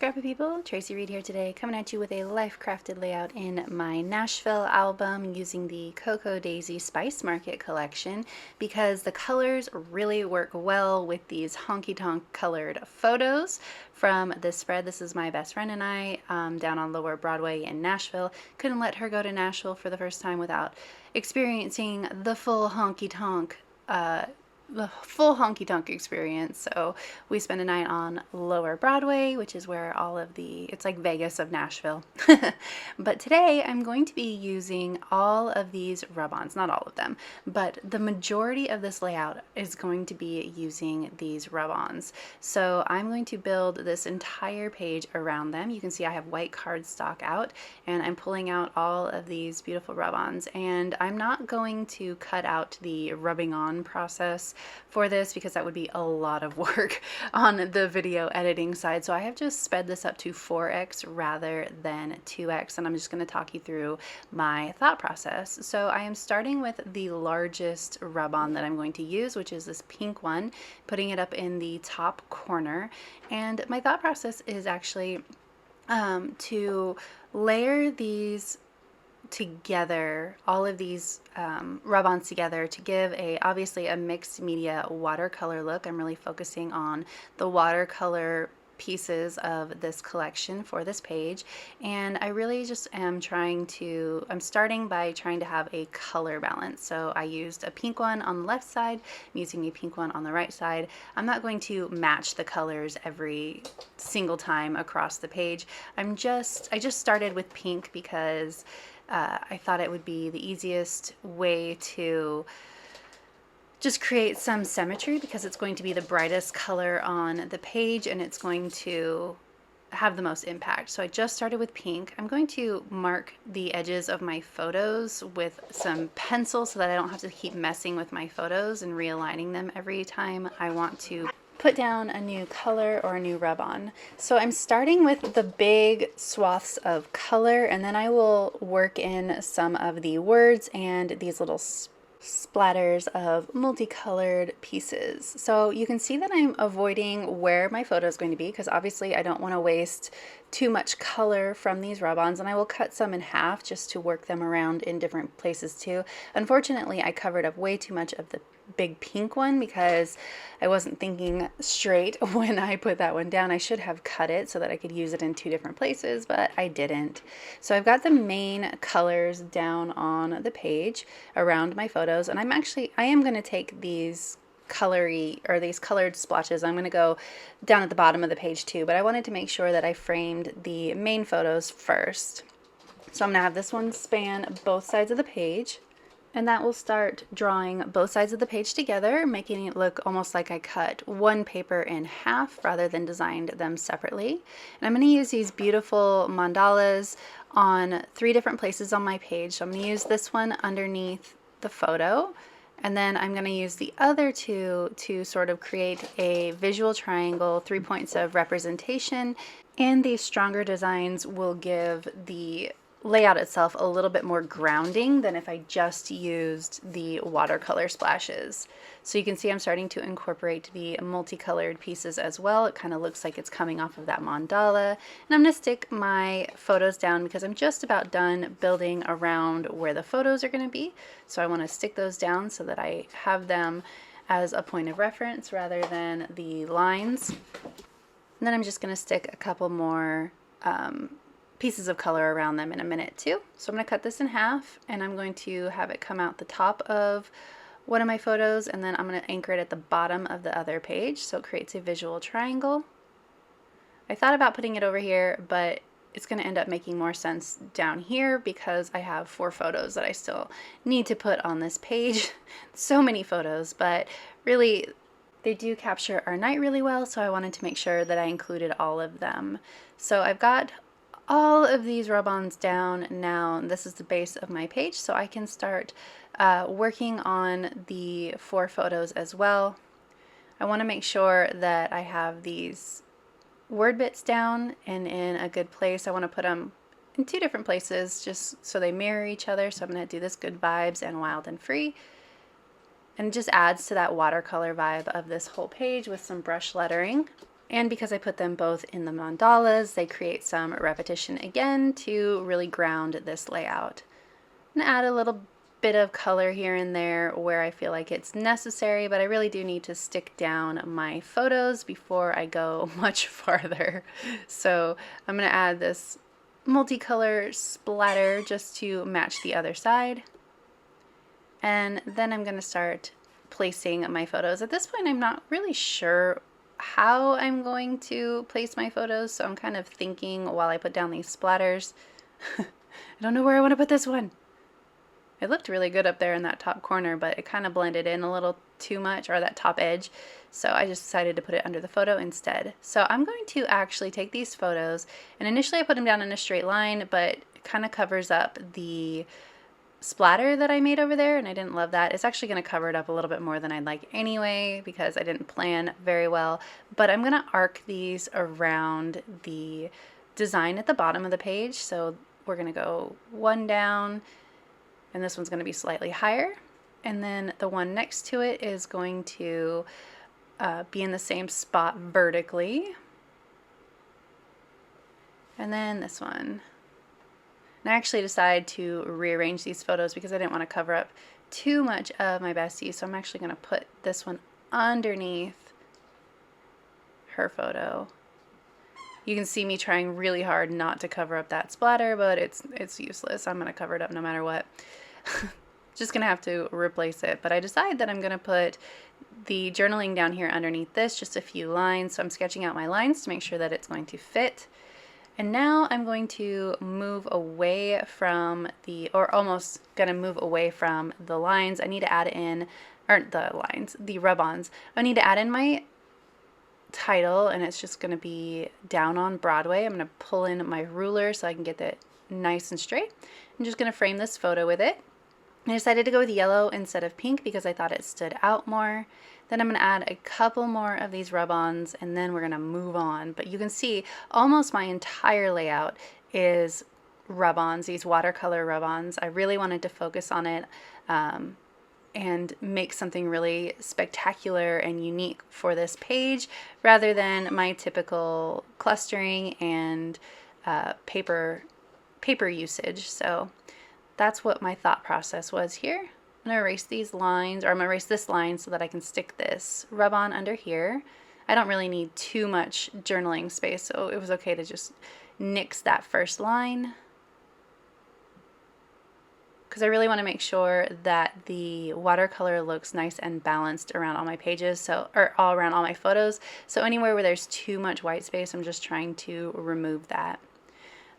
Scrappy people, Tracy Reed here today, coming at you with a life-crafted layout in my Nashville album using the Cocoa Daisy Spice Market collection because the colors really work well with these honky-tonk colored photos from this spread. This is my best friend and I down on Lower Broadway in Nashville. Couldn't let her go to Nashville for the first time without experiencing the full honky-tonk experience. So we spent a night on Lower Broadway, which is where it's like Vegas of Nashville. But today I'm going to be using all of these rub-ons, not all of them, but the majority of this layout is going to be using these rub-ons. So I'm going to build this entire page around them. You can see I have white cardstock out and I'm pulling out all of these beautiful rub-ons, and I'm not going to cut out the rubbing on process for this because that would be a lot of work on the video editing side. So I have just sped this up to 4x rather than 2x, and I'm just going to talk you through my thought process. So I am starting with the largest rub-on that I'm going to use, which is this pink one, putting it up in the top corner. And my thought process is actually to layer these together, all of these rub-ons together, to give obviously a mixed media watercolor look. I'm really focusing on the watercolor pieces of this collection for this page, and I really just I'm starting by trying to have a color balance. So I used a pink one on the left side, I'm using a pink one on the right side. I'm not going to match the colors every single time across the page. I just started with pink because I thought it would be the easiest way to just create some symmetry because it's going to be the brightest color on the page and it's going to have the most impact. So I just started with pink. I'm going to mark the edges of my photos with some pencil so that I don't have to keep messing with my photos and realigning them every time I want to put down a new color or a new rub-on. So I'm starting with the big swaths of color, and then I will work in some of the words and these little splatters of multicolored pieces. So you can see that I'm avoiding where my photo is going to be because obviously I don't want to waste too much color from these rub-ons, and I will cut some in half just to work them around in different places too. Unfortunately, I covered up way too much of the big pink one because I wasn't thinking straight when I put that one down. I should have cut it so that I could use it in two different places, but I didn't. So I've got the main colors down on the page around my photos, and I am going to take these these colored splotches. I'm going to go down at the bottom of the page too, but I wanted to make sure that I framed the main photos first. So I'm going to have this one span both sides of the page, and that will start drawing both sides of the page together, making it look almost like I cut one paper in half rather than designed them separately. And I'm going to use these beautiful mandalas on 3 different places on my page. So I'm going to use this one underneath the photo, and then I'm going to use the other 2 to sort of create a visual triangle, 3 points of representation, and these stronger designs will give the layout itself a little bit more grounding than if I just used the watercolor splashes. So you can see I'm starting to incorporate the multicolored pieces as well. It kind of looks like it's coming off of that mandala. And I'm going to stick my photos down because I'm just about done building around where the photos are going to be. So I want to stick those down so that I have them as a point of reference rather than the lines. And then I'm just going to stick a couple more pieces of color around them in a minute too. So I'm going to cut this in half, and I'm going to have it come out the top of one of my photos, and then I'm going to anchor it at the bottom of the other page so it creates a visual triangle. I thought about putting it over here, but it's going to end up making more sense down here because I have 4 photos that I still need to put on this page. So many photos, but really they do capture our night really well, so I wanted to make sure that I included all of them. So I've got all of these rub-ons down now. This is the base of my page, so I can start working on the 4 photos as well. I want to make sure that I have these word bits down and in a good place. I want to put them in 2 different places just so they mirror each other. So I'm going to do this good vibes and wild and free. And it just adds to that watercolor vibe of this whole page with some brush lettering. And because I put them both in the mandalas, they create some repetition again to really ground this layout. I'm gonna add a little bit of color here and there where I feel like it's necessary, but I really do need to stick down my photos before I go much farther. So I'm gonna add this multicolor splatter just to match the other side. And then I'm gonna start placing my photos. At this point, I'm not really sure how I'm going to place my photos, so I'm kind of thinking while I put down these splatters. I don't know where I want to put this one. It looked really good up there in that top corner, but it kind of blended in a little too much, or that top edge. So I just decided to put it under the photo instead. So I'm going to actually take these photos, and initially I put them down in a straight line, but it kind of covers up the splatter that I made over there, and I didn't love that. It's actually going to cover it up a little bit more than I'd like anyway, because I didn't plan very well. But I'm going to arc these around the design at the bottom of the page. So we're going to go one down, and this one's going to be slightly higher, and then the one next to it is going to be in the same spot vertically, and then this one. And I actually decided to rearrange these photos because I didn't want to cover up too much of my bestie, so I'm actually going to put this one underneath her photo. You can see me trying really hard not to cover up that splatter, but it's useless. I'm going to cover it up no matter what. Just going to have to replace it. But I decided that I'm going to put the journaling down here underneath this, just a few lines. So I'm sketching out my lines to make sure that it's going to fit. And now I'm going to move away from or almost going to move away from the lines. I need to add in, or the rub-ons. I need to add in my title, and it's just going to be Down on Broadway. I'm going to pull in my ruler so I can get that nice and straight. I'm just going to frame this photo with it. I decided to go with yellow instead of pink because I thought it stood out more. Then I'm going to add a couple more of these rub-ons, and then we're going to move on. But you can see almost my entire layout is rub-ons, these watercolor rub-ons. I really wanted to focus on it and make something really spectacular and unique for this page rather than my typical clustering and paper usage. So that's what my thought process was here. I'm going to erase these lines, or I'm going to erase this line so that I can stick this rub-on under here. I don't really need too much journaling space, so it was okay to just nix that first line, because I really want to make sure that the watercolor looks nice and balanced around all my pages, or all around all my photos. So anywhere where there's too much white space, I'm just trying to remove that.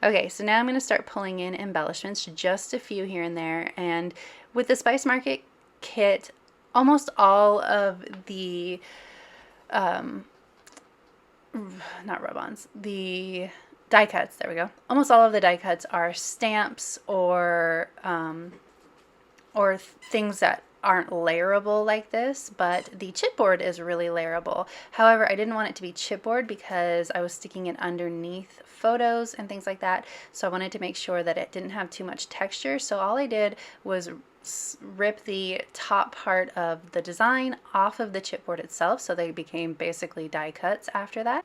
Okay, so now I'm going to start pulling in embellishments, just a few here and there. And with the Spice Market kit, almost all of the, not rub-ons, the die cuts, there we go. Almost all of the die cuts are stamps or things that aren't layerable like this, but the chipboard is really layerable. However, I didn't want it to be chipboard because I was sticking it underneath photos and things like that, so I wanted to make sure that it didn't have too much texture. So all I did was rip the top part of the design off of the chipboard itself, so they became basically die cuts after that.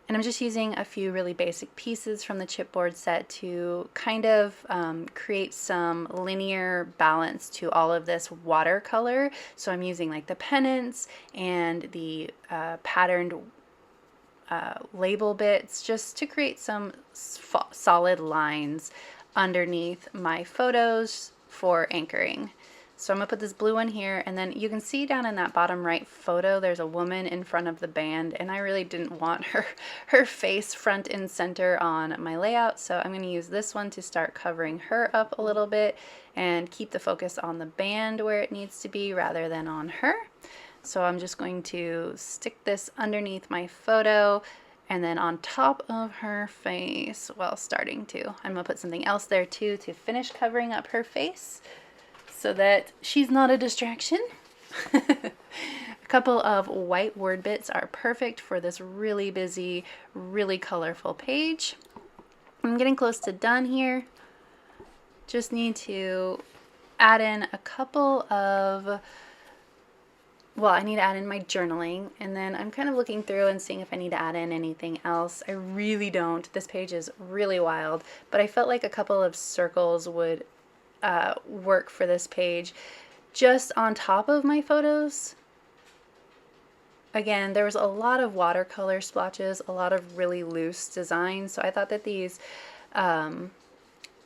And I'm just using a few really basic pieces from the chipboard set to kind of create some linear balance to all of this watercolor. So I'm using like the pennants and the patterned label bits just to create some solid lines underneath my photos for anchoring. So I'm going to put this blue one here, and then you can see down in that bottom right photo there's a woman in front of the band, and I really didn't want her face front and center on my layout, so I'm going to use this one to start covering her up a little bit and keep the focus on the band where it needs to be rather than on her. So I'm just going to stick this underneath my photo and then on top of her face, well, starting to. I'm going to put something else there too to finish covering up her face, so that she's not a distraction. A couple of white word bits are perfect for this really busy, really colorful page. I'm getting close to done here. Just need to add in a couple of well, I need to add in my journaling, and then I'm kind of looking through and seeing if I need to add in anything else. I really don't. This page is really wild, but I felt like a couple of circles would work for this page just on top of my photos. Again, there was a lot of watercolor splotches, a lot of really loose designs, so I thought that these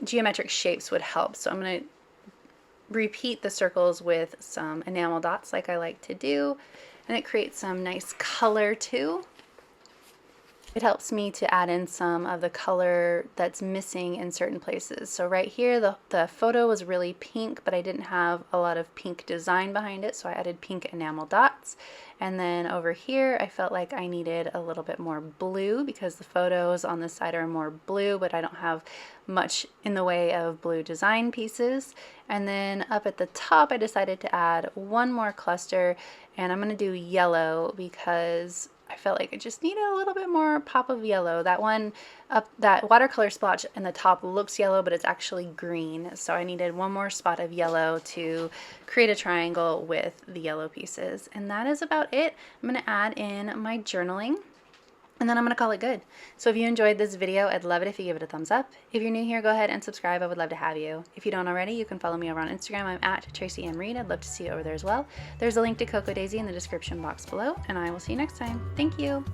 geometric shapes would help. So I'm going to repeat the circles with some enamel dots like I like to do, and it creates some nice color too. It helps me to add in some of the color that's missing in certain places. So right here, the photo was really pink, but I didn't have a lot of pink design behind it, so I added pink enamel dots. And then over here, I felt like I needed a little bit more blue because the photos on this side are more blue, but I don't have much in the way of blue design pieces. And then up at the top, I decided to add one more cluster, and I'm gonna do yellow because I felt like I just needed a little bit more pop of yellow. That one up, that watercolor splotch in the top looks yellow, but it's actually green. So I needed one more spot of yellow to create a triangle with the yellow pieces. And that is about it. I'm gonna add in my journaling, and then I'm gonna call it good. So if you enjoyed this video, I'd love it if you give it a thumbs up. If you're new here, go ahead and subscribe. I would love to have you. If you don't already, you can follow me over on Instagram. I'm at Tracy M. Reed. I'd love to see you over there as well. There's a link to Cocoa Daisy in the description box below, and I will see you next time. Thank you.